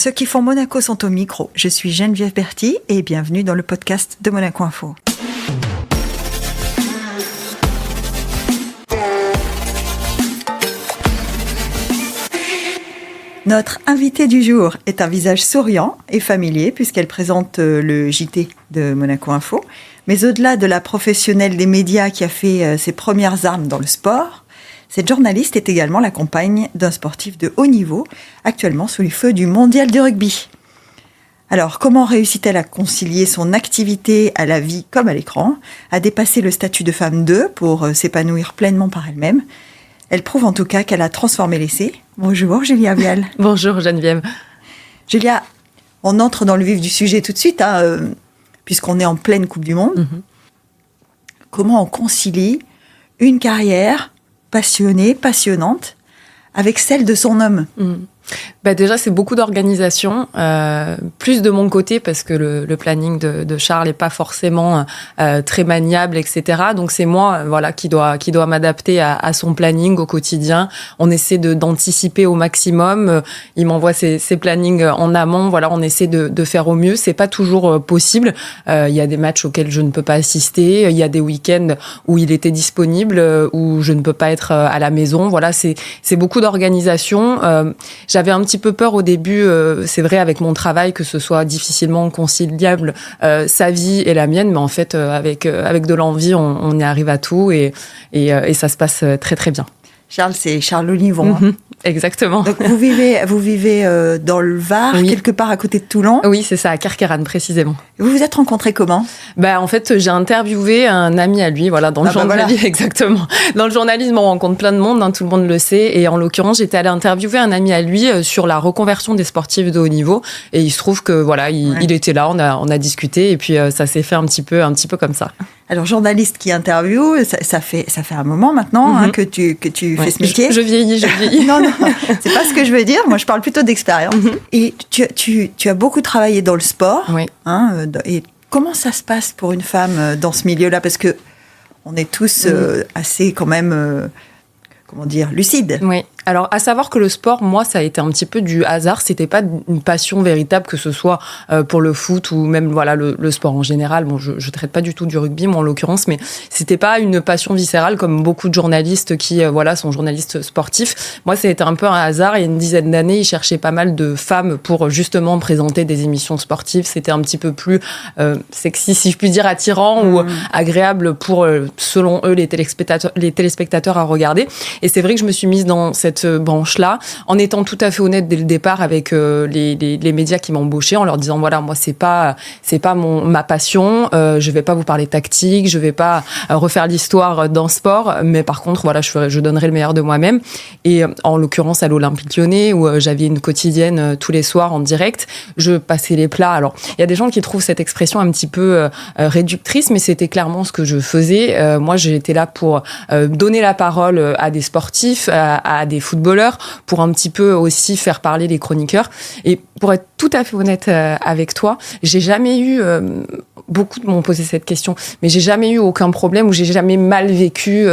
Ceux qui font Monaco sont au micro. Je suis Geneviève Berthy et bienvenue dans le podcast de Monaco Info. Notre invitée du jour est un visage souriant et familier puisqu'elle présente le JT de Monaco Info. Mais au-delà de la professionnelle des médias qui a fait ses premières armes dans le sport, cette journaliste est également la compagne d'un sportif de haut niveau, actuellement sous les feux du mondial de rugby. Alors, comment réussit-elle à concilier son activité à la vie comme à l'écran, à dépasser le statut de femme 2 pour s'épanouir pleinement par elle-même ? Elle prouve en tout cas qu'elle a transformé l'essai. Bonjour Julia Vial. Bonjour Geneviève. Julia, on entre dans le vif du sujet tout de suite, puisqu'on est en pleine Coupe du Monde. Mm-hmm. Comment on concilie une carrière passionnante, avec celle de son homme. Déjà, c'est beaucoup d'organisation, plus de mon côté, parce que le planning de Charles n'est pas forcément très maniable, etc. Donc, c'est moi qui dois m'adapter à son planning au quotidien. On essaie d'anticiper au maximum. Il m'envoie ses plannings en amont. Voilà, on essaie de faire au mieux. C'est pas toujours possible. Il y a des matchs auxquels je ne peux pas assister. Il y a des week-ends où il était disponible, où je ne peux pas être à la maison. Voilà, c'est beaucoup d'organisation. J'avais un petit peu peur au début, c'est vrai, avec mon travail, que ce soit difficilement conciliable sa vie et la mienne, mais en fait, avec de l'envie, on y arrive à tout et ça se passe très très bien. Charles, c'est Charles Olivon. Mm-hmm. Exactement. Donc vous vivez dans le Var, oui. Quelque part à côté de Toulon. Oui, c'est ça, à Carqueiranne précisément. Vous vous êtes rencontrés comment ? En fait, j'ai interviewé un ami à lui, dans le journalisme. Voilà. Exactement. Dans le journalisme, on rencontre plein de monde, tout le monde le sait. Et en l'occurrence, j'étais allée interviewer un ami à lui sur la reconversion des sportifs de haut niveau. Et il se trouve que il était là, on a discuté, et puis ça s'est fait un petit peu comme ça. Alors, journaliste qui interviewe, ça fait un moment maintenant que tu fais ce métier. Je vieillis. Non, c'est pas ce que je veux dire. Moi, je parle plutôt d'expérience. Et tu as beaucoup travaillé dans le sport. Oui. Et comment ça se passe pour une femme dans ce milieu-là ? Parce que on est tous assez quand même, lucides. Oui. Alors, à savoir que le sport, moi, ça a été un petit peu du hasard. C'était pas une passion véritable, que ce soit pour le foot ou même le sport en général. Bon, je traite pas du tout du rugby, moi en l'occurrence, mais c'était pas une passion viscérale comme beaucoup de journalistes qui sont journalistes sportifs. Moi, ça a été un peu un hasard. Il y a une dizaine d'années, ils cherchaient pas mal de femmes pour justement présenter des émissions sportives. C'était un petit peu plus sexy, si je puis dire, attirant ou agréable pour, selon eux, les téléspectateurs à regarder. Et c'est vrai que je me suis mise dans cette branche-là, en étant tout à fait honnête dès le départ avec les médias qui m'embauchaient, en leur disant moi c'est pas ma passion, je vais pas vous parler tactique, je vais pas refaire l'histoire d'un sport, mais par contre je donnerai le meilleur de moi-même. Et en l'occurrence à l'Olympique Lyonnais, où j'avais une quotidienne tous les soirs en direct, je passais les plats. Alors il y a des gens qui trouvent cette expression un petit peu réductrice, mais c'était clairement ce que je faisais. Moi j'étais là pour donner la parole à des sportifs, à des footballeurs, pour un petit peu aussi faire parler les chroniqueurs. Et pour être tout à fait honnête avec toi, j'ai jamais eu, beaucoup m'ont posé cette question, mais j'ai jamais eu aucun problème, ou j'ai jamais mal vécu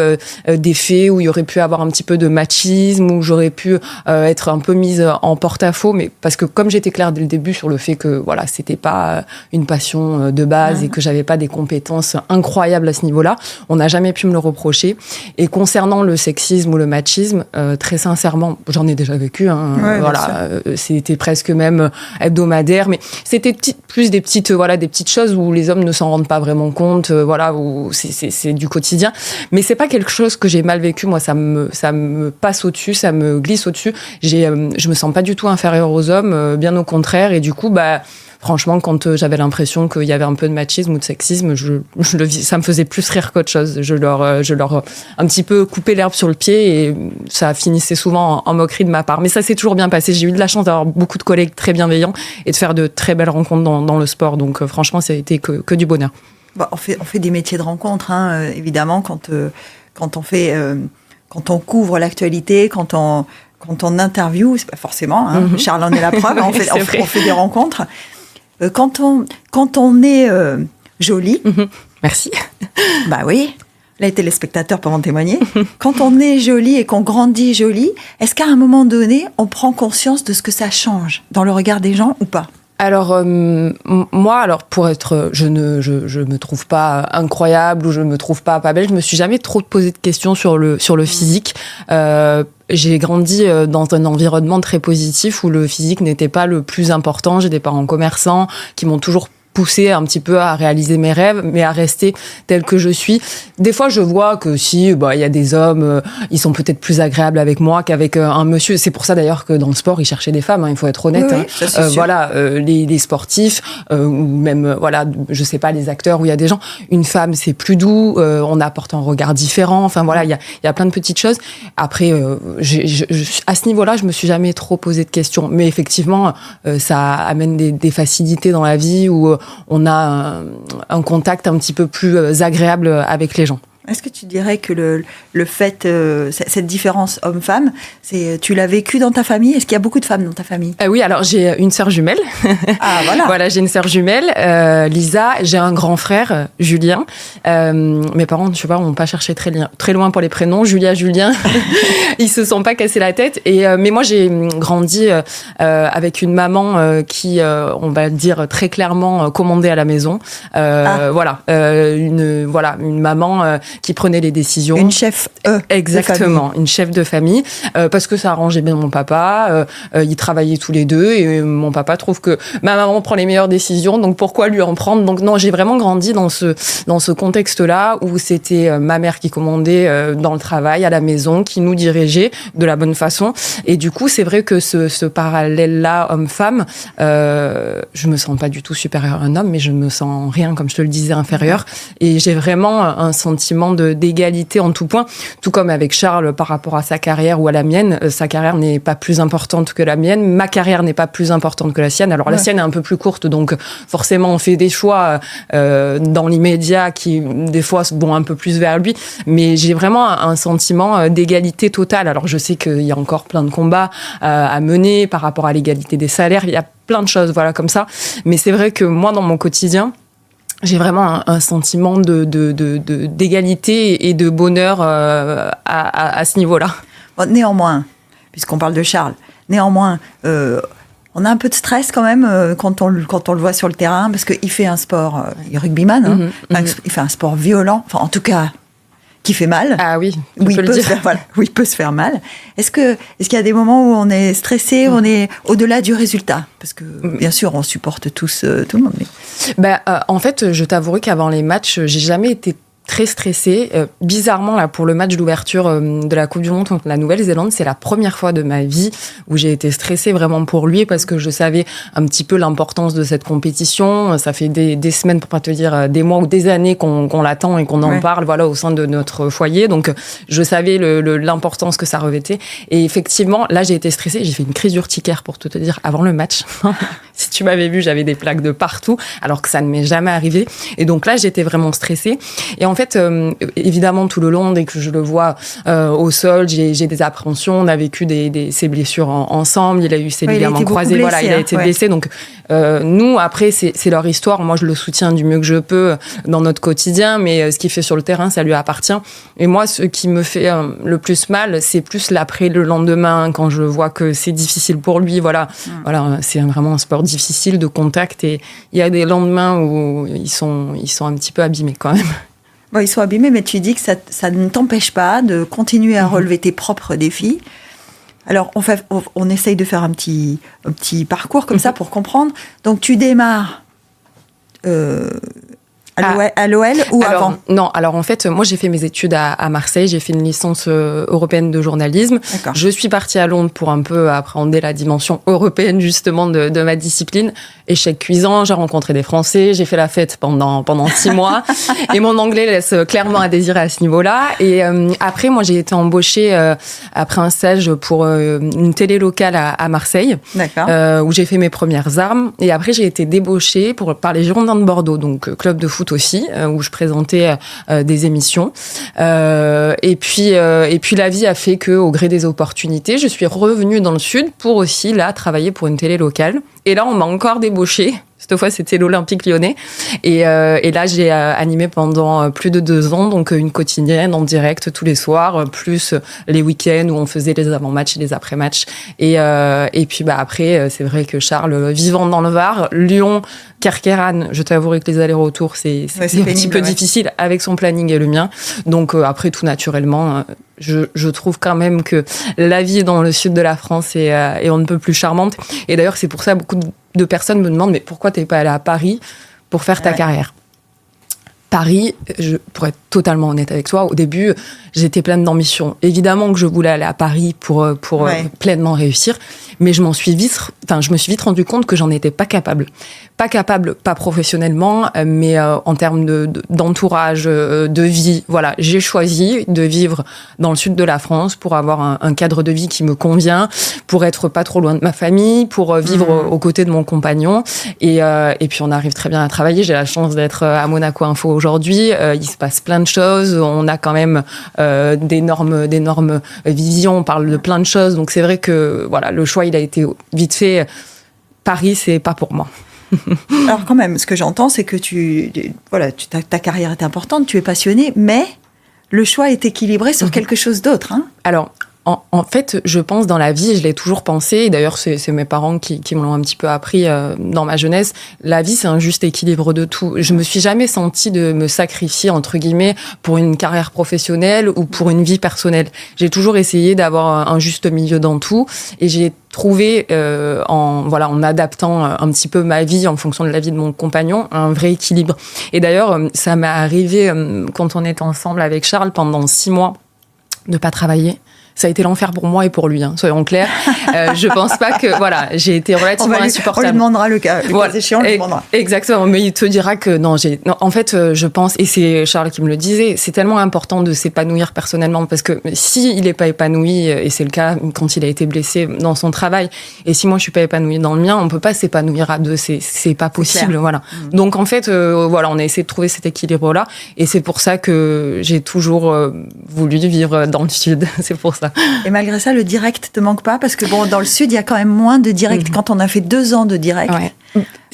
des faits où il y aurait pu avoir un petit peu de machisme, où j'aurais pu être un peu mise en porte-à-faux, mais parce que comme j'étais claire dès le début sur le fait que c'était pas une passion de base et que j'avais pas des compétences incroyables à ce niveau-là, on n'a jamais pu me le reprocher. Et concernant le sexisme ou le machisme, très sincèrement, j'en ai déjà vécu, c'était presque même hebdomadaire, mais c'était plus des petites choses où les hommes ne s'en rendent pas vraiment compte, où c'est du quotidien. Mais c'est pas quelque chose que j'ai mal vécu. Moi, ça me passe au-dessus, ça me glisse au-dessus. Je me sens pas du tout inférieure aux hommes, bien au contraire. Et du coup, franchement, quand j'avais l'impression qu'il y avait un peu de machisme ou de sexisme, ça me faisait plus rire qu'autre chose. Je leur un petit peu coupé l'herbe sur le pied, et ça finissait souvent en moquerie de ma part. Mais ça s'est toujours bien passé. J'ai eu de la chance d'avoir beaucoup de collègues très bienveillants et de faire de très belles rencontres dans le sport. Donc franchement, ça a été que du bonheur. On fait des métiers de rencontre, évidemment, quand on couvre l'actualité, quand on interviewe, c'est pas forcément. Charles en est la preuve. On fait des rencontres. Quand on est jolie, merci. Oui, les téléspectateurs peuvent en témoigner. Quand on est jolie et qu'on grandit jolie, est-ce qu'à un moment donné, on prend conscience de ce que ça change dans le regard des gens ou pas? Alors moi, pour être, je me trouve pas incroyable ou je me trouve pas belle. Je me suis jamais trop posé de questions sur le physique. J'ai grandi dans un environnement très positif où le physique n'était pas le plus important. J'ai des parents commerçants qui m'ont toujours poussé un petit peu à réaliser mes rêves, mais à rester telle que je suis. Des fois, je vois que si, il y a des hommes, ils sont peut-être plus agréables avec moi qu'avec un monsieur. C'est pour ça d'ailleurs que dans le sport, ils cherchaient des femmes, il faut être honnête. Oui, ça, c'est sûr. Voilà, les sportifs, ou même, je sais pas, les acteurs où il y a des gens. Une femme, c'est plus doux, on apporte un regard différent. Enfin, voilà, il y a plein de petites choses. Après, à ce niveau-là, je me suis jamais trop posé de questions. Mais effectivement, ça amène des facilités dans la vie où on a un contact un petit peu plus agréable avec les gens. Est-ce que tu dirais que le fait, cette différence homme-femme, tu l'as vécu dans ta famille? Est-ce qu'il y a beaucoup de femmes dans ta famille? Oui, alors j'ai une sœur jumelle. Ah, voilà. Voilà, j'ai une sœur jumelle, Lisa. J'ai un grand frère, Julien. Mes parents, je sais pas, n'ont pas cherché très loin pour les prénoms. Julia, Julien. Ils se sont pas cassés la tête. Mais moi, j'ai grandi avec une maman qui, on va dire très clairement, commandait à la maison. Voilà, une maman qui prenait les décisions. Une chef, exactement, une chef de famille, parce que ça arrangeait bien mon papa. Ils travaillaient tous les deux et mon papa trouve que ma maman prend les meilleures décisions, donc pourquoi lui en prendre? Donc non, j'ai vraiment grandi dans ce contexte-là où c'était ma mère qui commandait dans le travail, à la maison, qui nous dirigeait de la bonne façon. Et du coup, c'est vrai que ce parallèle-là, homme-femme, je me sens pas du tout supérieure à un homme, mais je me sens rien, comme je te le disais, inférieure. Et j'ai vraiment un sentiment d'égalité en tout point, tout comme avec Charles par rapport à sa carrière ou à la mienne. Sa carrière n'est pas plus importante que la mienne, ma carrière n'est pas plus importante que la sienne. Alors la sienne est un peu plus courte, donc forcément on fait des choix dans l'immédiat qui des fois vont un peu plus vers lui, mais j'ai vraiment un sentiment d'égalité totale. Alors je sais qu'il y a encore plein de combats à mener par rapport à l'égalité des salaires, il y a plein de choses voilà comme ça, mais c'est vrai que moi dans mon quotidien, j'ai vraiment un sentiment d'égalité et de bonheur à ce niveau-là. Bon, néanmoins, puisqu'on parle de Charles, on a un peu de stress quand même quand on le voit sur le terrain, parce qu'il fait un sport, il est rugbyman, il fait un sport violent, enfin en tout cas qui fait mal. Ah oui, où il peut se faire mal. Est-ce qu'il y a des moments où on est stressé, on est au-delà du résultat? Parce que bien sûr, on supporte tous tout le monde. Mais... en fait, je t'avouerai qu'avant les matchs, j'ai jamais été très stressée. Bizarrement, là, pour le match d'ouverture de la Coupe du Monde contre la Nouvelle-Zélande, c'est la première fois de ma vie où j'ai été stressée vraiment pour lui, parce que je savais un petit peu l'importance de cette compétition. Ça fait des semaines, pour pas te dire des mois ou des années qu'on l'attend et qu'on en parle, voilà, au sein de notre foyer. Donc, je savais l'importance que ça revêtait. Et effectivement, là, j'ai été stressée. J'ai fait une crise urticaire, pour te dire, avant le match. Si tu m'avais vu, j'avais des plaques de partout, alors que ça ne m'est jamais arrivé. Et donc là, j'étais vraiment stressée. Et en fait, évidemment, tout le long, dès que je le vois au sol, j'ai des appréhensions. On a vécu ses blessures ensemble. Il a eu ses ligaments croisés. Blessé, il a été blessé. Donc, nous, après, c'est leur histoire. Moi, je le soutiens du mieux que je peux dans notre quotidien. Mais ce qu'il fait sur le terrain, ça lui appartient. Et moi, ce qui me fait le plus mal, c'est plus l'après, le lendemain, quand je vois que c'est difficile pour lui. Voilà, c'est vraiment un sport difficile de contact. Et il y a des lendemains où ils sont un petit peu abîmés quand même. Bon, ils sont abîmés, mais tu dis que ça ne t'empêche pas de continuer à relever tes propres défis. Alors, on essaye de faire un petit parcours comme ça pour comprendre. Donc, tu démarres à l'OL ou avant? Non, alors en fait, moi j'ai fait mes études à Marseille, j'ai fait une licence européenne de journalisme. D'accord. Je suis partie à Londres pour un peu appréhender la dimension européenne justement de ma discipline. Échec cuisant, j'ai rencontré des Français, j'ai fait la fête pendant 6 mois et mon anglais laisse clairement à désirer à ce niveau-là. Et après, moi j'ai été embauchée après un stage pour une télé locale à Marseille, où j'ai fait mes premières armes. Et après, j'ai été débauchée par les Girondins de Bordeaux, donc club de foot aussi, où je présentais des émissions. Et puis la vie a fait que, au gré des opportunités, je suis revenue dans le sud pour aussi là travailler pour une télé locale. Et là, on m'a encore débauchée Cette fois, c'était l'Olympique Lyonnais. Et là, j'ai animé pendant plus de 2 ans, donc une quotidienne en direct tous les soirs, plus les week-ends où on faisait les avant-matchs et les après-matchs. Et puis après, c'est vrai que Charles, vivant dans le Var, Lyon, Kerkeran, je t'avouerai que les allers-retours, c'est un petit peu difficile avec son planning et le mien. Donc après, tout naturellement, je trouve quand même que la vie dans le sud de la France est on ne peut plus charmante. Et d'ailleurs, c'est pour ça beaucoup de personnes me demandent mais pourquoi t'es pas allé à Paris pour faire ta carrière. Paris, pour être totalement honnête avec toi, au début, j'étais pleine d'ambition. Évidemment que je voulais aller à Paris pour pleinement réussir, mais je me suis vite rendu compte que j'en étais pas capable. Pas capable, pas professionnellement, mais en termes d'entourage, de vie. Voilà, j'ai choisi de vivre dans le sud de la France pour avoir un cadre de vie qui me convient, pour être pas trop loin de ma famille, pour vivre aux côtés de mon compagnon. Et puis on arrive très bien à travailler. J'ai la chance d'être à Monaco Info aujourd'hui. Il se passe plein de choses. On a quand même d'énormes visions. On parle de plein de choses. Donc c'est vrai que voilà, le choix il a été vite fait. Paris, c'est pas pour moi. Alors quand même, ce que j'entends, c'est que ta carrière est importante, tu es passionné, mais le choix est équilibré sur quelque chose d'autre. Hein. Alors, en fait, je pense dans la vie, je l'ai toujours pensé, et d'ailleurs c'est mes parents qui me l'ont un petit peu appris dans ma jeunesse, la vie c'est un juste équilibre de tout. Je me suis jamais sentie de me sacrifier, entre guillemets, pour une carrière professionnelle ou pour une vie personnelle. J'ai toujours essayé d'avoir un juste milieu dans tout, et j'ai trouvé, en adaptant un petit peu ma vie en fonction de la vie de mon compagnon, un vrai équilibre. Et d'ailleurs, ça m'est arrivé quand on était ensemble avec Charles pendant 6 mois de pas travailler. Ça a été l'enfer pour moi et pour lui, soyons clairs. Je pense pas que, j'ai été relativement insupportable. On lui demandera le cas échéant, on lui demandera. Exactement, mais il te dira que non, en fait, je pense, et c'est Charles qui me le disait, c'est tellement important de s'épanouir personnellement, parce que si il est pas épanoui, et c'est le cas quand il a été blessé dans son travail, et si moi je suis pas épanouie dans le mien, on peut pas s'épanouir à deux, c'est pas possible, voilà. Donc en fait, on a essayé de trouver cet équilibre-là, et c'est pour ça que j'ai toujours voulu vivre dans le sud, c'est pour ça. Et malgré ça, le direct te manque pas, parce que dans le sud, il y a quand même moins de direct. Quand on a fait 2 ans de direct,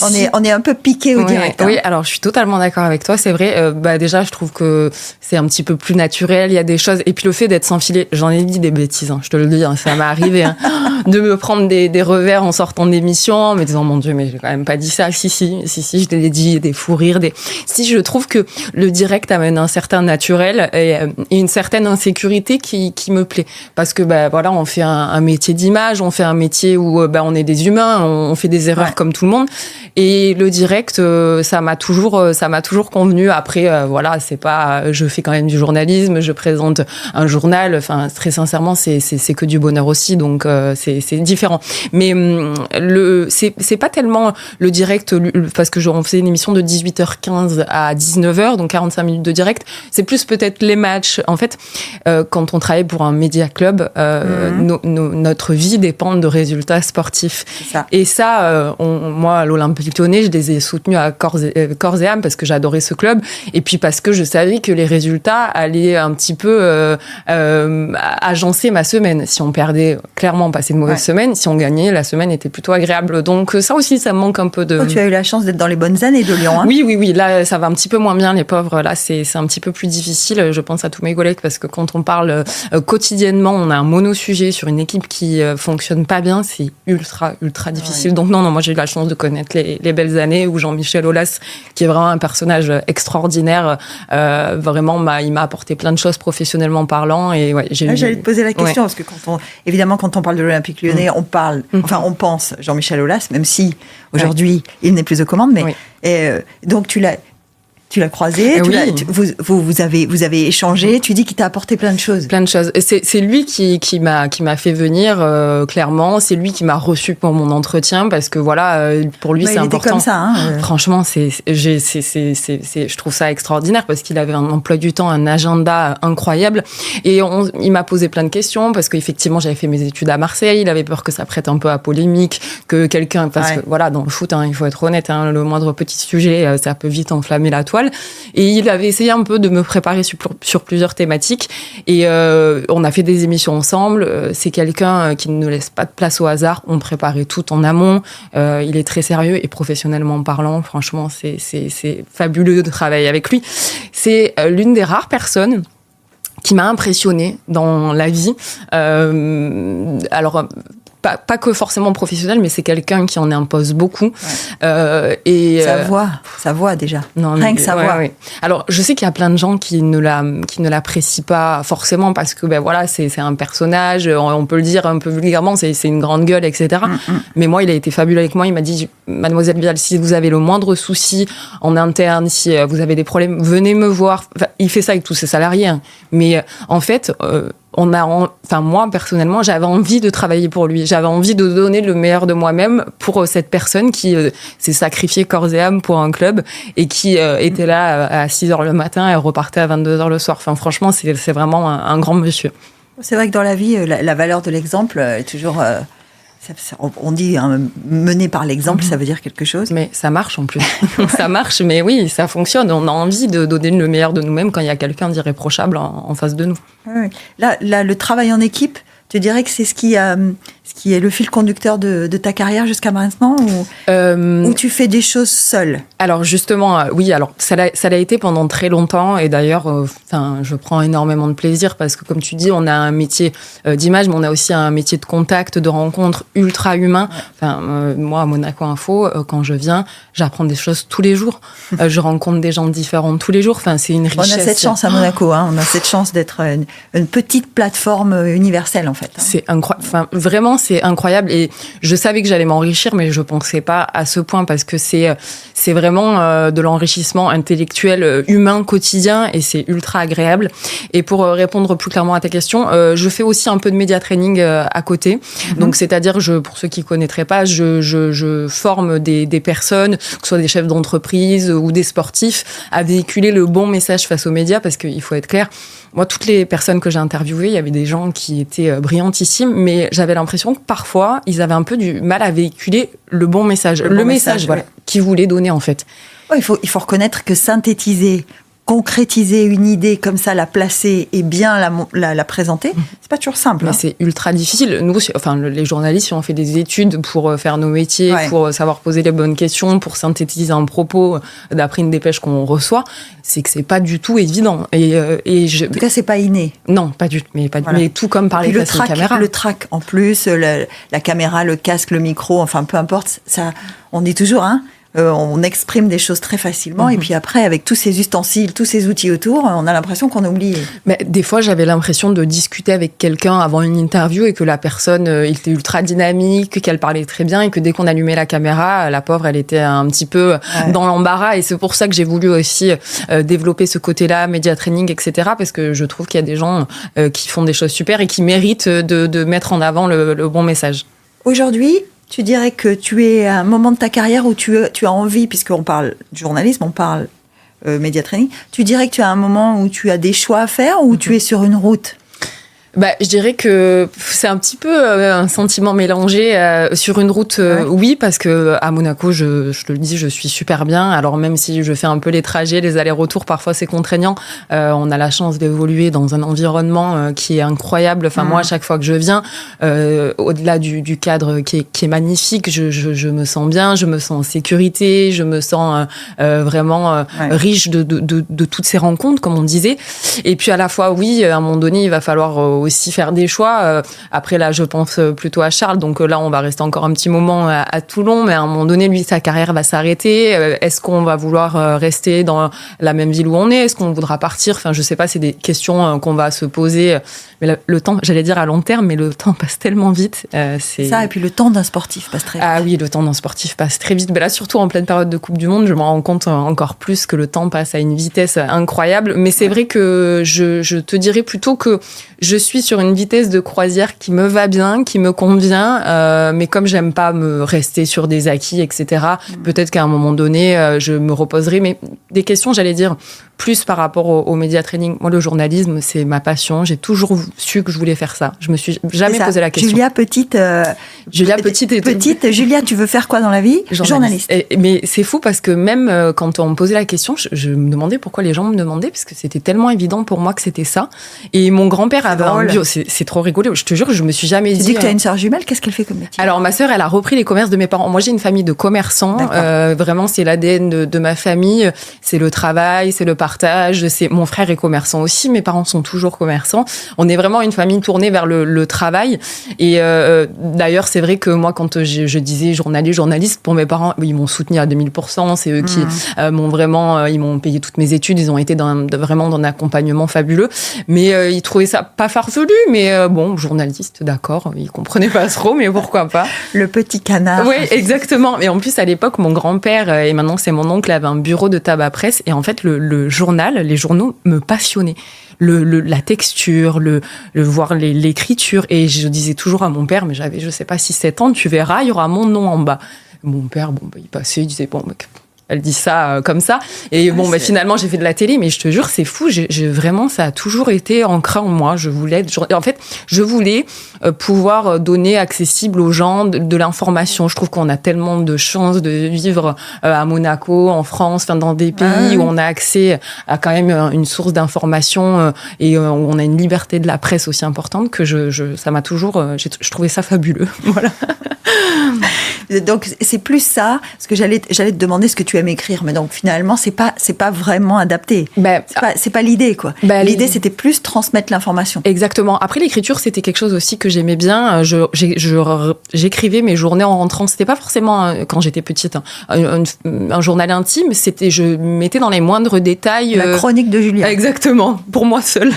on est un peu piqué au direct. Oui, alors je suis totalement d'accord avec toi. C'est vrai, déjà, je trouve que c'est un petit peu plus naturel. Il y a des choses. Et puis le fait d'être sans filet, j'en ai dit des bêtises, je te le dis, ça m'est arrivé de me prendre des revers en sortant d'émission, en me disant, mon Dieu, mais j'ai quand même pas dit ça. Si, je te l'ai dit, des fous rires. Si, je trouve que le direct amène un certain naturel et une certaine insécurité qui me plaît. Parce que, on fait un métier d'image, on fait un métier où on est des humains, on fait des erreurs comme tout le monde. Et le direct, ça m'a toujours convenu. Après, c'est pas, je fais quand même du journalisme, je présente un journal. Enfin, très sincèrement, c'est que du bonheur aussi, donc c'est différent. Mais c'est pas tellement le direct, parce que on faisait une émission de 18h15 à 19h, donc 45 minutes de direct. C'est plus peut-être les matchs. En fait, quand on travaille pour un média club, notre vie dépend de résultats sportifs. Ça. Et ça, moi, à l'Olympique Lyonnais, je les ai soutenus à corps et âme parce que j'adorais ce club, et puis parce que je savais que les résultats allaient un petit peu agencer ma semaine. Si on perdait, clairement, on passait de mauvaises semaines. Si on gagnait, la semaine était plutôt agréable. Donc ça aussi, ça me manque un peu de... Oh, tu as eu la chance d'être dans les bonnes années de Lyon. Oui. Là, ça va un petit peu moins bien, les pauvres. Là, c'est un petit peu plus difficile. Je pense à tous mes collègues, parce que quand on parle quotidiennement, on a un monosujet sur une équipe qui fonctionne pas bien. C'est ultra difficile. Donc non, moi j'ai eu la chance de connaître les belles années où Jean-Michel Aulas, qui est vraiment un personnage extraordinaire, vraiment il m'a apporté plein de choses professionnellement parlant. Et j'allais te poser la question, parce que quand on parle de l'Olympique Lyonnais, on pense Jean-Michel Aulas, même si aujourd'hui il n'est plus aux commandes, mais donc tu l'as croisé, vous avez échangé, tu dis qu'il t'a apporté plein de choses. Plein de choses. C'est lui qui m'a fait venir, clairement. C'est lui qui m'a reçu pour mon entretien, parce que pour lui, c'est important. Il était comme ça, Franchement, je trouve ça extraordinaire, parce qu'il avait un emploi du temps, un agenda incroyable. Et il m'a posé plein de questions, parce qu'effectivement, j'avais fait mes études à Marseille. Il avait peur que ça prête un peu à polémique, que quelqu'un, parce que dans le foot, il faut être honnête, le moindre petit sujet, ça peut vite enflammer la toile. étoiles. Et il avait essayé un peu de me préparer sur plusieurs thématiques. Et on a fait des émissions ensemble. C'est quelqu'un qui ne laisse pas de place au hasard. On préparait tout en amont. Il est très sérieux et professionnellement parlant, franchement, c'est fabuleux de travailler avec lui. C'est l'une des rares personnes qui m'a impressionnée dans la vie. Alors, pas que forcément professionnel, mais c'est quelqu'un qui en impose beaucoup. Et sa voix déjà. Non, rien que sa voix. Ouais. Alors, je sais qu'il y a plein de gens qui ne l'apprécient pas forcément parce que c'est un personnage, on peut le dire un peu vulgairement, c'est une grande gueule, etc. Mais moi, il a été fabuleux avec moi. Il m'a dit, Mademoiselle Vial, si vous avez le moindre souci en interne, si vous avez des problèmes, venez me voir. Enfin, il fait ça avec tous ses salariés. Hein. Mais en fait, moi, personnellement, j'avais envie de travailler pour lui. J'avais envie de donner le meilleur de moi-même pour cette personne qui s'est sacrifiée corps et âme pour un club et qui était là à 6h le matin et repartait à 22h le soir. Enfin, franchement, c'est vraiment un grand monsieur. C'est vrai que dans la vie, la valeur de l'exemple est toujours... on dit mener par l'exemple, ça veut dire quelque chose. Mais ça marche en plus. Ça marche, mais oui, ça fonctionne. On a envie de donner le meilleur de nous-mêmes quand il y a quelqu'un d'irréprochable en face de nous. Oui. Là, le travail en équipe, tu dirais que c'est ce qui est le fil conducteur de ta carrière jusqu'à maintenant ou tu fais des choses seule? Alors justement, oui, alors ça l'a été pendant très longtemps et d'ailleurs, je prends énormément de plaisir parce que comme tu dis, on a un métier d'image, mais on a aussi un métier de contact, de rencontre ultra humain. Moi, à Monaco Info, quand je viens, j'apprends des choses tous les jours. Je rencontre des gens différents tous les jours. Enfin, c'est une richesse. On a cette chance à Monaco, on a cette chance d'être une petite plateforme universelle en fait. C'est incroyable. Enfin, vraiment, c'est incroyable et je savais que j'allais m'enrichir, mais je pensais pas à ce point parce que c'est vraiment de l'enrichissement intellectuel humain quotidien et c'est ultra agréable. Et pour répondre plus clairement à ta question, je fais aussi un peu de média training à côté. Donc c'est-à-dire, pour ceux qui connaîtraient pas, je forme des personnes, que ce soit des chefs d'entreprise ou des sportifs, à véhiculer le bon message face aux médias parce qu'il faut être clair. Moi, toutes les personnes que j'ai interviewées, il y avait des gens qui étaient brillantissimes, mais j'avais l'impression que parfois, ils avaient un peu du mal à véhiculer le bon message. Le message, voilà, qu'ils voulaient donner, en fait. Ouais, il faut reconnaître que synthétiser, concrétiser une idée comme ça, la placer et bien la présenter, c'est pas toujours simple. Mais c'est ultra difficile. Nous, les journalistes, on fait des études pour faire nos métiers, pour savoir poser les bonnes questions, pour synthétiser un propos d'après une dépêche qu'on reçoit. C'est que c'est pas du tout évident. En tout cas, c'est pas inné. Non, pas du tout. Mais tout comme parler face à une caméra. Le track, en plus, la caméra, le casque, le micro, enfin, peu importe. Ça, on dit toujours, on exprime des choses très facilement et puis après, avec tous ces ustensiles, tous ces outils autour, on a l'impression qu'on a oublié. Mais des fois, j'avais l'impression de discuter avec quelqu'un avant une interview et que la personne était ultra dynamique, qu'elle parlait très bien et que dès qu'on allumait la caméra, la pauvre, elle était un petit peu dans l'embarras et c'est pour ça que j'ai voulu aussi développer ce côté-là, média training, etc. parce que je trouve qu'il y a des gens qui font des choses super et qui méritent de mettre en avant le bon message. Aujourd'hui, tu dirais que tu es à un moment de ta carrière où tu as envie, puisqu'on parle journalisme, on parle média training, tu dirais que tu as un moment où tu as des choix à faire ou tu es sur une route? Je dirais que c'est un petit peu un sentiment mélangé sur une route. Oui, parce que à Monaco, je te le dis, je suis super bien. Alors même si je fais un peu les trajets, les allers-retours, parfois c'est contraignant. On a la chance d'évoluer dans un environnement qui est incroyable. Enfin moi, à chaque fois que je viens, au-delà du cadre qui est magnifique, je me sens bien, je me sens en sécurité, je me sens vraiment riche de toutes ces rencontres, comme on disait. Et puis à la fois, oui, à un moment donné, il va falloir aussi faire des choix. Après, là, je pense plutôt à Charles. Donc là, on va rester encore un petit moment à Toulon. Mais à un moment donné, lui, sa carrière va s'arrêter. Est-ce qu'on va vouloir rester dans la même ville où on est? Est-ce qu'on voudra partir? Enfin, je sais pas, c'est des questions qu'on va se poser. Mais le temps, j'allais dire à long terme, mais le temps passe tellement vite. C'est ça, et puis le temps d'un sportif passe très vite. Ah oui, le temps d'un sportif passe très vite. Mais là, surtout en pleine période de Coupe du Monde, je me rends compte encore plus que le temps passe à une vitesse incroyable. Mais c'est vrai que je te dirais plutôt que je suis sur une vitesse de croisière qui me va bien, qui me convient, mais comme j'aime pas me rester sur des acquis, etc., peut-être qu'à un moment donné, je me reposerai. Mais des questions, j'allais dire, plus par rapport au média training. Moi, le journalisme, c'est ma passion. J'ai toujours su que je voulais faire ça. Je me suis jamais posé la question. Julia, petite, Julia, tu veux faire quoi dans la vie? Journaliste. Mais c'est fou parce que même quand on me posait la question, je me demandais pourquoi les gens me demandaient, parce que c'était tellement évident pour moi que c'était ça. Et mon grand-père avait un bio. C'est trop rigolo. Je te jure, je me suis jamais dit. Tu dis que tu as une sœur jumelle. Qu'est-ce qu'elle fait comme métier? Alors, ma sœur, elle a repris les commerces de mes parents. Moi, j'ai une famille de commerçants. Vraiment, c'est l'ADN de ma famille. C'est le travail, c'est le partage. Mon frère est commerçant aussi. Mes parents sont toujours commerçants. On est vraiment une famille tournée vers le travail. Et d'ailleurs, c'est vrai que moi, quand je disais journaliste, pour mes parents, ils m'ont soutenu à 2000%. C'est eux qui ils m'ont payé toutes mes études. Ils ont été vraiment dans un accompagnement fabuleux. Mais ils trouvaient ça pas farfelu. Mais journaliste, d'accord. Ils comprenaient pas trop, mais pourquoi pas. Le petit canard. Oui, exactement. Et en plus, à l'époque, mon grand-père, et maintenant c'est mon oncle, avait un bureau de tabac presse. Et en fait, le journal, les journaux me passionnaient. La texture, voir l'écriture. Et je disais toujours à mon père, mais j'avais, je sais pas, 6-7 ans, tu verras, il y aura mon nom en bas. Mon père, il passait, il disait, elle dit ça comme ça. Et finalement, j'ai fait de la télé, mais je te jure, c'est fou. Vraiment, ça a toujours été ancré en moi. Je voulais pouvoir donner accessible aux gens de l'information. Je trouve qu'on a tellement de chance de vivre à Monaco, en France, dans des pays où on a accès à quand même une source d'information et où on a une liberté de la presse aussi importante que ça m'a toujours, je trouvais ça fabuleux. Voilà. Donc c'est plus ça, parce que j'allais te demander ce que tu aimes écrire, mais donc finalement c'est pas vraiment adapté. C'est pas l'idée quoi. L'idée c'était plus transmettre l'information. Exactement. Après l'écriture c'était quelque chose aussi que j'aimais bien. J'écrivais mes journées en rentrant. C'était pas forcément quand j'étais petite un journal intime. Je mettais dans les moindres détails. La chronique de Julia. Exactement. Pour moi seule.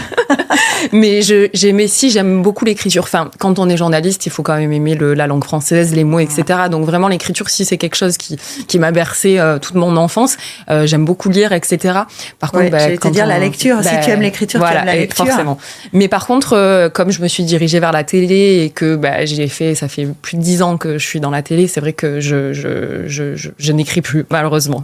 Mais j'aime beaucoup l'écriture. Enfin, quand on est journaliste, il faut quand même aimer la langue française, les mots, etc. Donc vraiment l'écriture, si c'est quelque chose qui m'a bercé toute mon enfance, j'aime beaucoup lire, etc. Par contre, j'allais te dire la lecture. Si tu aimes l'écriture, tu aimes la lecture. Forcément. Mais par contre, comme je me suis dirigée vers la télé et que ça fait plus de 10 ans que je suis dans la télé, c'est vrai que je n'écris plus, malheureusement.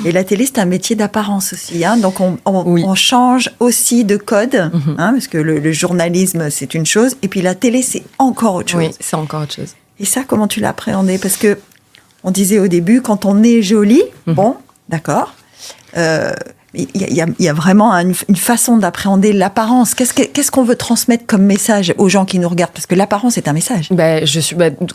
Et la télé, c'est un métier d'apparence aussi. Hein. Donc on change aussi de code, parce que le journalisme, c'est une chose, et puis la télé, c'est encore autre chose. Oui, c'est encore autre chose. Et ça, comment tu l'as appréhendé? Parce que on disait au début, quand on est jolie, d'accord, il y a vraiment une façon d'appréhender l'apparence. Qu'est-ce qu'on veut transmettre comme message aux gens qui nous regardent? Parce que l'apparence est un message.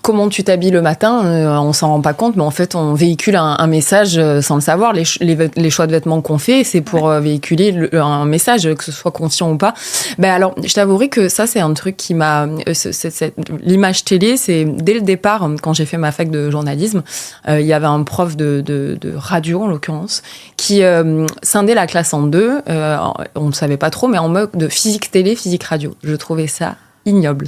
Comment tu t'habilles le matin, on s'en rend pas compte, mais en fait, on véhicule un message sans le savoir. Les choix de vêtements qu'on fait, c'est pour véhiculer un message, que ce soit conscient ou pas. Alors, je t'avouerai que ça, c'est un truc qui m'a... l'image télé, c'est dès le départ, quand j'ai fait ma fac de journalisme, il y avait un prof de radio, en l'occurrence, qui scindait la classe en deux, on ne savait pas trop, mais en mode de physique télé, physique radio. Je trouvais ça ignoble.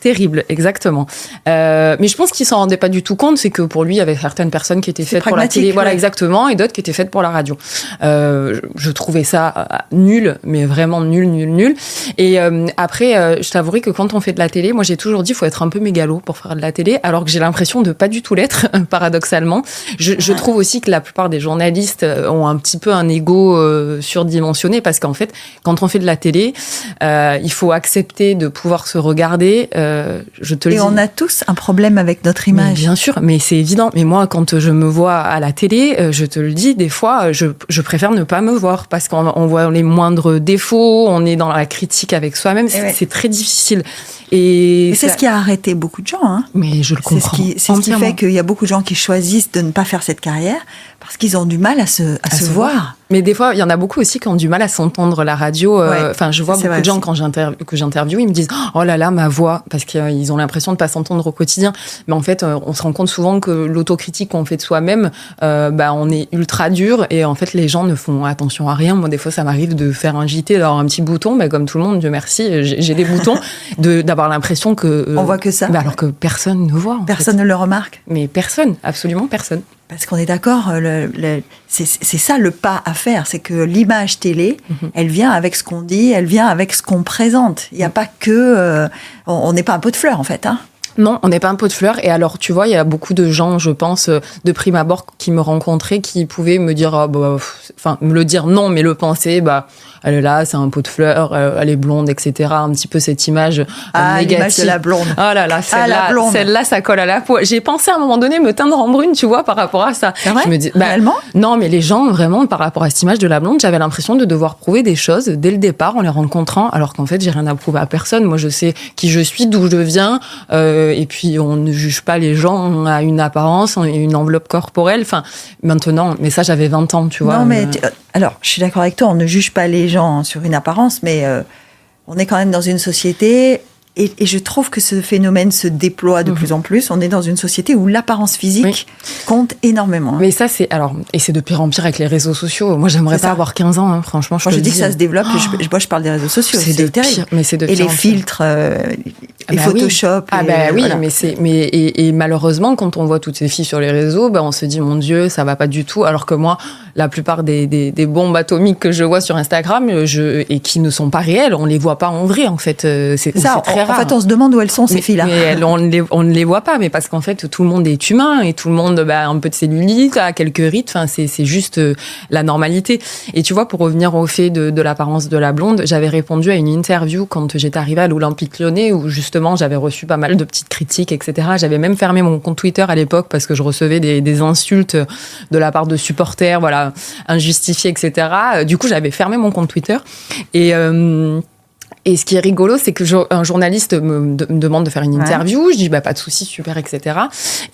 Terrible, exactement. Mais je pense qu'il s'en rendait pas du tout compte, c'est que pour lui, il y avait certaines personnes qui étaient faites pour la télé, voilà, exactement, et d'autres qui étaient faites pour la radio. Je trouvais ça nul, mais vraiment nul. Et après, je t'avouerai que quand on fait de la télé, moi j'ai toujours dit, il faut être un peu mégalo pour faire de la télé, alors que j'ai l'impression de pas du tout l'être, paradoxalement. Je trouve aussi que la plupart des journalistes ont un petit peu un ego surdimensionné, parce qu'en fait, quand on fait de la télé, il faut accepter de pouvoir se regarder. Je te le dis. Et on a tous un problème avec notre image. Mais bien sûr, mais c'est évident. Mais moi, quand je me vois à la télé, je te le dis, des fois, je préfère ne pas me voir parce qu'on voit les moindres défauts, on est dans la critique avec soi-même. C'est très difficile. Et c'est ce qui a arrêté beaucoup de gens. Hein. Mais je le comprends. C'est ce qui fait qu'il y a beaucoup de gens qui choisissent de ne pas faire cette carrière parce qu'ils ont du mal à se voir. Mais des fois, il y en a beaucoup aussi qui ont du mal à s'entendre la radio. Je vois beaucoup de gens que j'interviewe, ils me disent « Oh là là, ma voix », parce qu'ils ont l'impression de ne pas s'entendre au quotidien. Mais en fait, on se rend compte souvent que l'autocritique qu'on fait de soi-même, on est ultra dur et en fait, les gens ne font attention à rien. Moi, des fois, ça m'arrive de faire un JT, d'avoir un petit bouton, comme tout le monde, Dieu merci, j'ai des boutons, d'avoir l'impression que... on voit que ça. Alors que personne ne voit. Personne ne le remarque. Mais personne, absolument personne. Parce qu'on est d'accord, c'est ça le pas à faire, c'est que l'image télé, elle vient avec ce qu'on dit, elle vient avec ce qu'on présente. Il n'y a pas que... on n'est pas un pot de fleurs, en fait. Hein. Non, on n'est pas un pot de fleurs. Et alors, tu vois, il y a beaucoup de gens, je pense, de prime abord, qui me rencontraient, qui pouvaient me dire, me le dire non, mais le penser, elle est là, c'est un pot de fleurs, elle est blonde, etc. Un petit peu cette image négative. L'image de la blonde. Oh là là, celle-là, ça colle à la peau. J'ai pensé à un moment donné me teindre en brune, tu vois, par rapport à ça. C'est vrai? Je me dis, Réellement? non, mais les gens, vraiment, par rapport à cette image de la blonde, j'avais l'impression de devoir prouver des choses dès le départ en les rencontrant, alors qu'en fait, j'ai rien à prouver à personne. Moi, je sais qui je suis, d'où je viens, et puis on ne juge pas les gens à une apparence, une enveloppe corporelle. Enfin, maintenant, mais ça, j'avais 20 ans, tu vois. Non, mais alors, je suis d'accord avec toi, on ne juge pas les gens sur une apparence, mais on est quand même dans une société. Et je trouve que ce phénomène se déploie de plus en plus. On est dans une société où l'apparence physique compte énormément. Mais ça, c'est de pire en pire avec les réseaux sociaux. Moi, j'aimerais pas avoir 15 ans, franchement. Je dis que ça se développe. Moi, je parle des réseaux sociaux. C'est terrible. Mais c'est de pire et les filtres, les Photoshop. Voilà. Et malheureusement, quand on voit toutes ces filles sur les réseaux, on se dit, mon Dieu, ça va pas du tout. Alors que moi, la plupart des bombes atomiques que je vois sur Instagram, et qui ne sont pas réelles, on les voit pas en vrai, en fait. C'est très rare. En fait, on se demande où elles sont, ces filles-là. Mais on ne les voit pas, mais parce qu'en fait, tout le monde est humain et tout le monde a un peu de cellulite, a quelques rides. Enfin, c'est juste la normalité. Et tu vois, pour revenir au fait de l'apparence de la blonde, j'avais répondu à une interview quand j'étais arrivée à l'Olympique Lyonnais, où justement, j'avais reçu pas mal de petites critiques, etc. J'avais même fermé mon compte Twitter à l'époque parce que je recevais des insultes de la part de supporters, voilà, injustifiées, etc. Du coup, j'avais fermé mon compte Twitter. Et ce qui est rigolo, c'est que un journaliste me demande de faire une interview. Je dis, pas de souci, super, etc.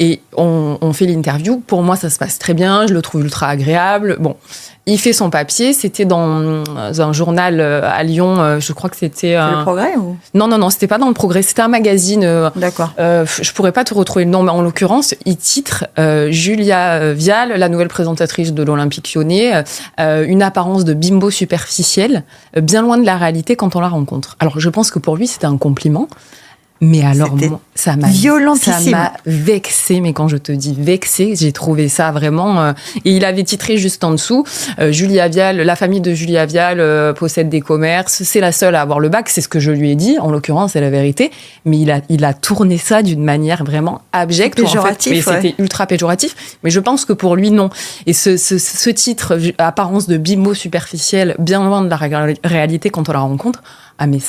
Et on fait l'interview. Pour moi, ça se passe très bien. Je le trouve ultra agréable. Bon, il fait son papier. C'était dans un journal à Lyon. Je crois que c'était... Le Progrès ou... Non, c'était pas dans le Progrès. C'était un magazine. D'accord. Je pourrais pas te retrouver le nom, mais en l'occurrence, il titre Julia Vial, la nouvelle présentatrice de l'Olympique Lyonnais, une apparence de bimbo superficielle, bien loin de la réalité quand on la rencontre. Alors, je pense que pour lui, c'était un compliment. Mais alors, moi, ça m'a vexée. Mais quand je te dis vexée, j'ai trouvé ça vraiment... Et il avait titré juste en dessous, Julia Vial, la famille de Julia Vial possède des commerces. C'est la seule à avoir le bac. C'est ce que je lui ai dit. En l'occurrence, c'est la vérité. Mais il a tourné ça d'une manière vraiment abjecte. Péjoratif, en fait, mais c'était ultra péjoratif. Mais je pense que pour lui, non. Et ce titre, apparence de bimbo superficielle, bien loin de la réalité quand on la rencontre... mais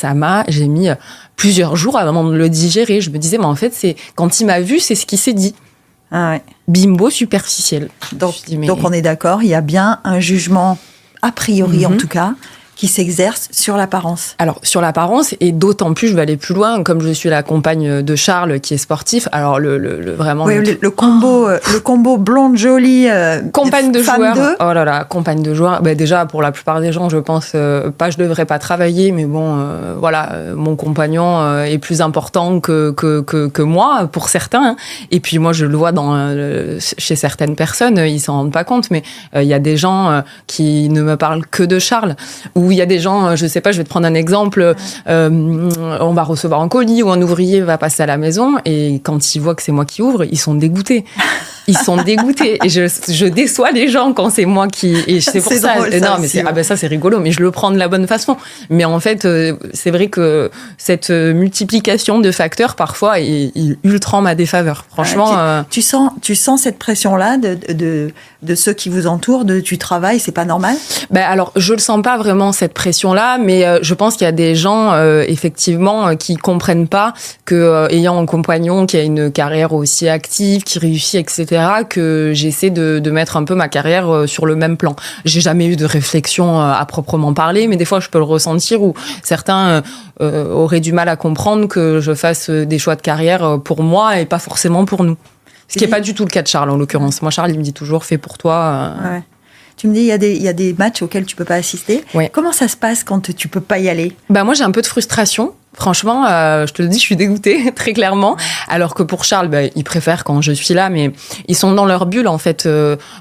j'ai mis plusieurs jours avant de le digérer. Je me disais, mais en fait, quand il m'a vu, c'est ce qu'il s'est dit. Ah ouais. Bimbo superficiel. Donc on est d'accord, il y a bien un jugement, a priori en tout cas, qui s'exerce sur l'apparence. Alors, sur l'apparence, et d'autant plus, je vais aller plus loin, comme je suis la compagne de Charles, qui est sportif, alors vraiment... Oui, le combo blonde, jolie, compagne de joueur. Oh là là, compagne de joueur. Déjà, pour la plupart des gens, je pense, je devrais pas travailler, mais bon, mon compagnon est plus important que moi, pour certains. Hein. Et puis moi, je le vois chez certaines personnes, ils s'en rendent pas compte, mais il y a des gens qui ne me parlent que de Charles, ou il y a des gens, je sais pas, je vais te prendre un exemple, on va recevoir un colis ou un ouvrier va passer à la maison et quand ils voient que c'est moi qui ouvre, ils sont dégoûtés. Ils sont dégoûtés et je déçois les gens quand c'est moi qui... Et c'est pour ça. Drôle, non, mais ça c'est rigolo, mais je le prends de la bonne façon. Mais en fait, c'est vrai que cette multiplication de facteurs parfois est ultra en ma défaveur. Franchement, tu sens cette pression-là de ceux qui vous entourent, tu travailles, c'est pas normal? Alors, je le sens pas vraiment cette pression-là, mais je pense qu'il y a des gens effectivement qui comprennent pas que ayant un compagnon qui a une carrière aussi active, qui réussit, etc., que j'essaie de mettre un peu ma carrière sur le même plan. J'ai jamais eu de réflexion à proprement parler, mais des fois je peux le ressentir où certains auraient du mal à comprendre que je fasse des choix de carrière pour moi et pas forcément pour nous. Ce qui n'est pas du tout le cas de Charles, en l'occurrence. Moi, Charles, il me dit toujours, fais pour toi. Ouais. Tu me dis, il y a des matchs auxquels tu peux pas assister. Ouais. Comment ça se passe quand tu peux pas y aller? Moi, j'ai un peu de frustration. Franchement, je te le dis, je suis dégoûtée, très clairement. Alors que pour Charles, il préfère quand je suis là, mais ils sont dans leur bulle, en fait.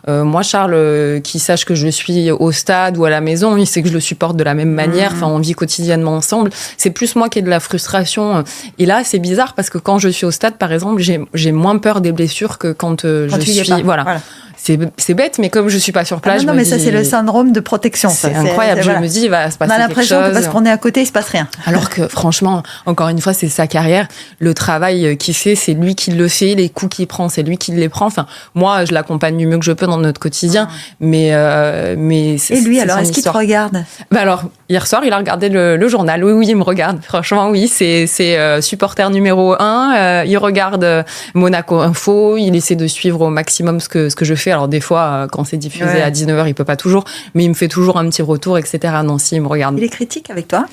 Moi, Charles, qui sache que je suis au stade ou à la maison, il sait que je le supporte de la même manière. Enfin, on vit quotidiennement ensemble. C'est plus moi qui ai de la frustration. Et là, c'est bizarre parce que quand je suis au stade, par exemple, j'ai moins peur des blessures que quand je suis... Voilà. c'est bête, mais comme je suis pas sur place, non, mais ça, c'est le syndrome de protection. C'est incroyable. Je me dis, il va se passer quelque chose. On a l'impression que parce qu'on est à côté, il se passe rien. Alors que franchement, encore une fois, c'est sa carrière. Le travail qu'il fait, c'est lui qui le fait. Les coups qu'il prend, c'est lui qui les prend. Enfin, moi, je l'accompagne du mieux que je peux dans notre quotidien. Mais et lui, alors, est-ce qu'il te regarde? Alors, hier soir, il a regardé le journal. Oui, il me regarde. Franchement, oui, c'est supporter numéro 1. Il regarde Monaco Info. Il essaie de suivre au maximum ce que je fais. Alors, des fois, quand c'est diffusé à 19h, il peut pas toujours. Mais il me fait toujours un petit retour, etc. Non, si, il me regarde. Il est critique avec toi?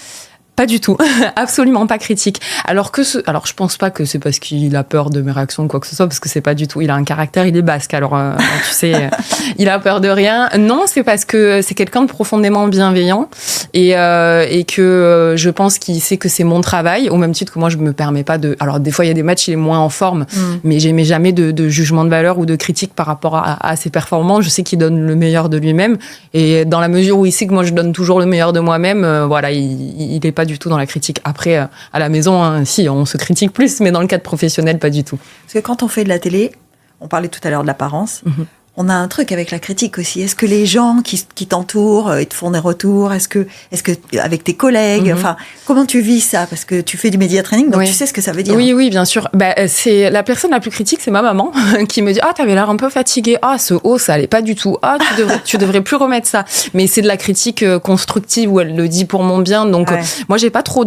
Pas du tout, absolument pas critique. Alors je pense pas que c'est parce qu'il a peur de mes réactions ou quoi que ce soit, parce que c'est pas du tout. Il a un caractère, il est basque, alors tu sais, il a peur de rien. Non, c'est parce que c'est quelqu'un de profondément bienveillant et que je pense qu'il sait que c'est mon travail, au même titre que moi je me permets pas de. Alors des fois il y a des matchs, il est moins en forme, mais j'aimais jamais de jugement de valeur ou de critique par rapport à ses performances. Je sais qu'il donne le meilleur de lui-même et dans la mesure où il sait que moi je donne toujours le meilleur de moi-même, voilà, il est pas du tout dans la critique. Après, à la maison, si, on se critique plus, mais dans le cadre professionnel, pas du tout. Parce que quand on fait de la télé, on parlait tout à l'heure de l'apparence, on a un truc avec la critique aussi. Est-ce que les gens qui t'entourent, ils te font des retours? Est-ce que avec tes collègues, enfin, comment tu vis ça? Parce que tu fais du média training, donc tu sais ce que ça veut dire. Oui, bien sûr. C'est la personne la plus critique, c'est ma maman qui me dit t'avais l'air un peu fatiguée. Ce haut, ça allait pas du tout. Tu devrais plus remettre ça. Mais c'est de la critique constructive où elle le dit pour mon bien. Donc moi, j'ai pas trop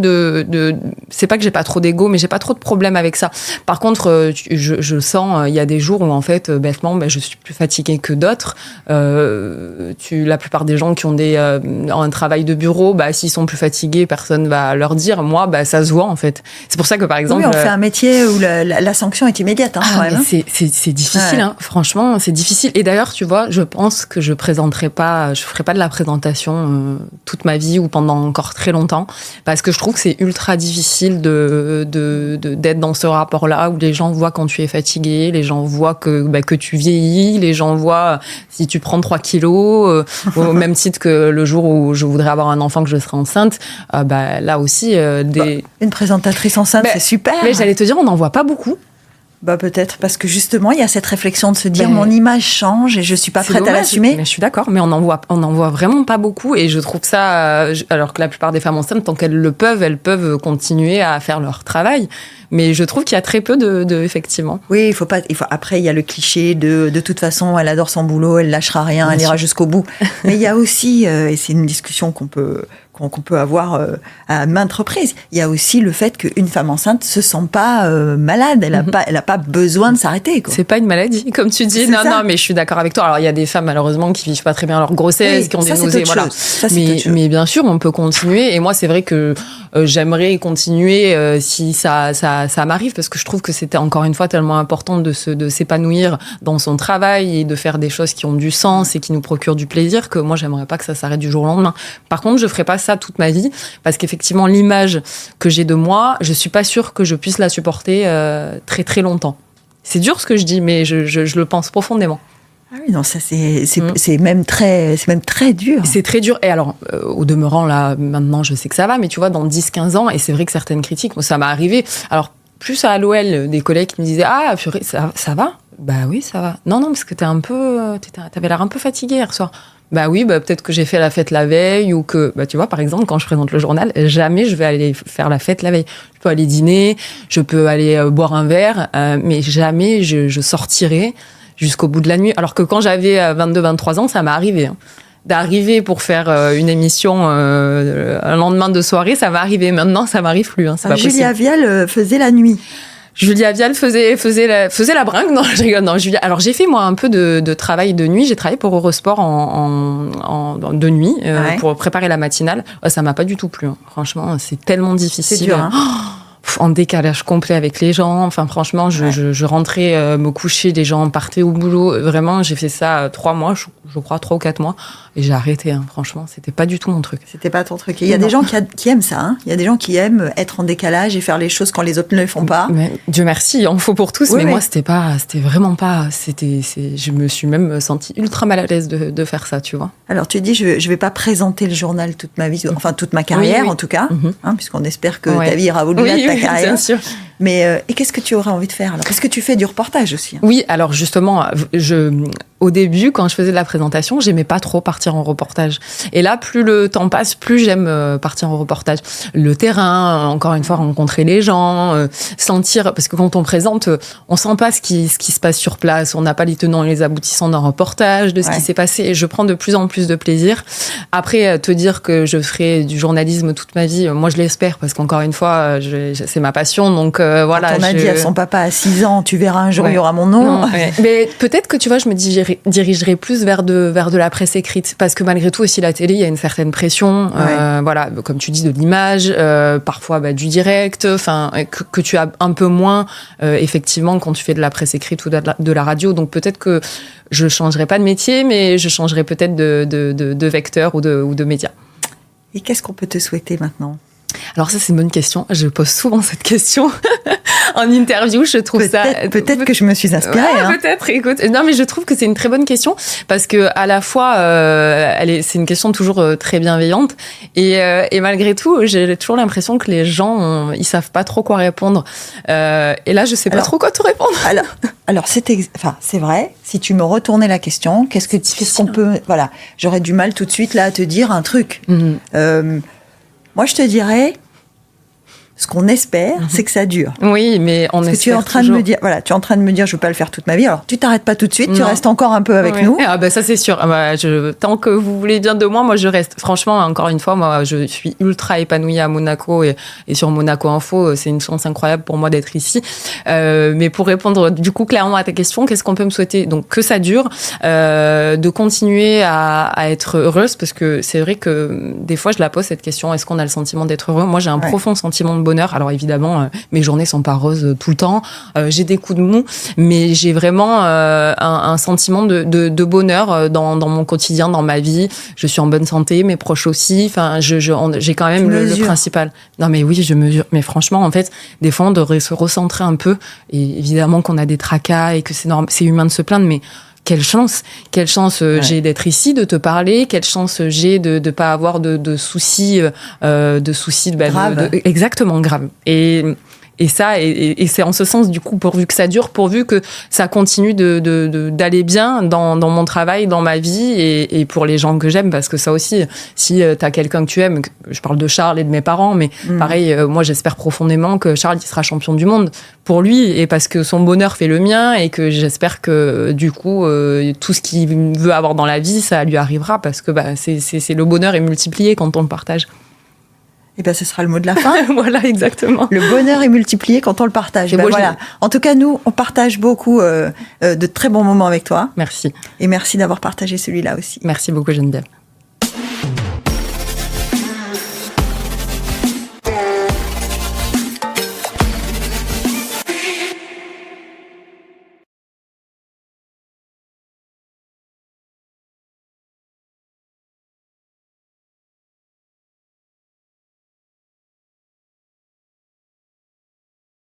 c'est pas que j'ai pas trop d'ego, mais j'ai pas trop de problème avec ça. Par contre, je sens il y a des jours où en fait, bêtement, je suis plus fatiguée que d'autres. La plupart des gens qui ont un travail de bureau, s'ils sont plus fatigués, personne va leur dire. Moi, ça se voit en fait. C'est pour ça que par exemple, on fait un métier où la sanction est immédiate. Quand même. C'est difficile. Franchement, c'est difficile. Et d'ailleurs, tu vois, je pense que je ferai pas de la présentation toute ma vie ou pendant encore très longtemps, parce que je trouve que c'est ultra difficile d'être dans ce rapport-là où les gens voient quand tu es fatigué, les gens voient que tu vieillis, les gens voient si tu prends 3 kilos, au même titre que le jour où je voudrais avoir un enfant, que je serai enceinte, là aussi... Une présentatrice enceinte, c'est super. Mais j'allais te dire, on n'en voit pas beaucoup. Peut-être, parce que justement, il y a cette réflexion de se dire mon image change et je suis pas prête à l'assumer. Mais je suis d'accord, mais on en voit vraiment pas beaucoup et je trouve ça, alors que la plupart des femmes enceintes, tant qu'elles le peuvent, elles peuvent continuer à faire leur travail. Mais je trouve qu'il y a très peu effectivement. Oui, après, il y a le cliché de toute façon, elle adore son boulot, elle lâchera rien, elle ira jusqu'au bout. Mais il y a aussi, et c'est une discussion qu'on peut avoir à maintes reprises. Il y a aussi le fait qu'une femme enceinte se sent pas malade. Elle a pas besoin de s'arrêter, quoi. C'est pas une maladie, comme tu dis. Non, mais je suis d'accord avec toi. Alors, il y a des femmes, malheureusement, qui vivent pas très bien leur grossesse, qui ont des nausées, voilà. Mais bien sûr, on peut continuer. Et moi, c'est vrai que j'aimerais continuer si ça m'arrive, parce que je trouve que c'était encore une fois tellement important de s'épanouir dans son travail et de faire des choses qui ont du sens et qui nous procurent du plaisir, que moi, j'aimerais pas que ça s'arrête du jour au lendemain. Par contre, je ferai pas ça toute ma vie, parce qu'effectivement, l'image que j'ai de moi, je suis pas sûre que je puisse la supporter très très longtemps. C'est dur ce que je dis, mais je le pense profondément. Ah oui, non, ça c'est même très dur. C'est très dur. Et alors, au demeurant, là, maintenant, je sais que ça va, mais tu vois, dans 10-15 ans, et c'est vrai que certaines critiques, moi, ça m'est arrivé. Alors, plus à l'OL, des collègues qui me disaient purée, ça va? Oui, ça va. Non, parce que t'avais l'air un peu fatiguée hier soir. Oui, peut-être que j'ai fait la fête la veille, ou que, tu vois, par exemple, quand je présente le journal, jamais je vais aller faire la fête la veille. Je peux aller dîner, je peux aller boire un verre, mais jamais je sortirai jusqu'au bout de la nuit. Alors que quand j'avais 22-23 ans, ça m'est arrivé. D'arriver pour faire une émission un lendemain de soirée, ça m'est arrivé. Maintenant, ça m'arrive plus. C'est pas possible. Julia Vial faisait la nuit. Julia Vial faisait la bringue. Non, je rigole. Non, Julia. Alors, j'ai fait, moi, un peu de travail de nuit. J'ai travaillé pour Eurosport de nuit pour préparer la matinale. Ça m'a pas du tout plu. Franchement, c'est tellement difficile. C'est dur, en décalage complet avec les gens. Enfin, franchement, je rentrais me coucher, les gens partaient au boulot. Vraiment, j'ai fait ça 3 mois, je crois, 3 ou 4 mois. Et j'ai arrêté, franchement, c'était pas du tout mon truc. C'était pas ton truc. Et il y a des gens qui aiment ça. Il y a des gens qui aiment être en décalage et faire les choses quand les autres ne le font pas. Mais, Dieu merci, il en faut pour tous. Oui, mais moi, c'était vraiment pas... je me suis même sentie ultra mal à l'aise de faire ça, tu vois. Alors, tu dis, je vais pas présenter le journal toute ma vie, enfin toute ma carrière en tout cas, puisqu'on espère que ta vie ira au-delà de ta carrière. Bien sûr. Mais et qu'est-ce que tu aurais envie de faire alors? Parce que tu fais du reportage aussi. Hein. Oui, alors justement, au début, quand je faisais de la présentation, j'aimais pas trop partir en reportage. Et là, plus le temps passe, plus j'aime partir en reportage. Le terrain, encore une fois, rencontrer les gens, sentir, parce que quand on présente, on sent pas ce qui se passe sur place. On n'a pas les tenants et les aboutissants d'un reportage, de ce qui s'est passé. Et je prends de plus en plus de plaisir. Après, te dire que je ferai du journalisme toute ma vie, moi je l'espère, parce qu'encore une fois, c'est ma passion. Donc voilà. Quand on a dit à son papa à 6 ans, tu verras un jour, il y aura mon nom. Non, mais peut-être que tu vois, je me dirigerai plus vers de la presse écrite, parce que malgré tout aussi la télé, il y a une certaine pression, voilà, comme tu dis, de l'image, parfois du direct, enfin que tu as un peu moins effectivement quand tu fais de la presse écrite ou de la radio. Donc peut-être que je changerai pas de métier, mais je changerai peut-être de vecteur ou de média. Et qu'est-ce qu'on peut te souhaiter maintenant? Alors ça, c'est une bonne question. Je pose souvent cette question en interview. Je trouve peut-être que je me suis inspirée. Peut-être. Écoute, non, mais je trouve que c'est une très bonne question parce que à la fois, c'est une question toujours très bienveillante et malgré tout, j'ai toujours l'impression que les gens, ils savent pas trop quoi répondre. Et là, je sais pas trop quoi te répondre. Alors c'est vrai. Si tu me retournais la question, qu'est-ce qu'on peut, voilà, j'aurais du mal tout de suite là à te dire un truc. Moi, je te dirais, ce qu'on espère, c'est que ça dure. Oui, mais on espère. Parce que tu es en train de me dire, voilà, tu es en train de me dire, je veux pas le faire toute ma vie. Alors, tu t'arrêtes pas tout de suite, tu restes encore un peu avec nous. Ah ça c'est sûr. Tant que vous voulez bien de moi je reste. Franchement, encore une fois, moi, je suis ultra épanouie à Monaco et sur Monaco Info. C'est une chance incroyable pour moi d'être ici. Mais pour répondre du coup clairement à ta question, qu'est-ce qu'on peut me souhaiter? Donc que ça dure, de continuer à être heureuse, parce que c'est vrai que des fois je la pose cette question. Est-ce qu'on a le sentiment d'être heureux? Moi, j'ai un profond sentiment de bonheur. Alors évidemment, mes journées sont pas roses tout le temps. J'ai des coups de mou, mais j'ai vraiment un sentiment de bonheur dans mon quotidien, dans ma vie. Je suis en bonne santé, mes proches aussi. Enfin, j'ai quand même le principal. Non, mais oui, je mesure. Mais franchement, en fait, des fois, on devrait se recentrer un peu. Et évidemment qu'on a des tracas et que c'est humain de se plaindre, mais quelle chance j'ai d'être ici, de te parler, quelle chance j'ai de pas avoir de soucis, graves. Exactement, graves. Et ça, et c'est en ce sens, du coup, pourvu que ça dure, pourvu que ça continue d'aller bien dans mon travail, dans ma vie et pour les gens que j'aime, parce que ça aussi, si t'as quelqu'un que tu aimes, je parle de Charles et de mes parents, mais pareil, moi j'espère profondément que Charles il sera champion du monde pour lui et parce que son bonheur fait le mien et que j'espère que du coup tout ce qu'il veut avoir dans la vie, ça lui arrivera parce que c'est le bonheur est multiplié quand on le partage. Et ce sera le mot de la fin. Voilà, exactement. Le bonheur est multiplié quand on le partage. Voilà. En tout cas, nous, on partage beaucoup de très bons moments avec toi. Merci. Et merci d'avoir partagé celui-là aussi. Merci beaucoup, Geneviève.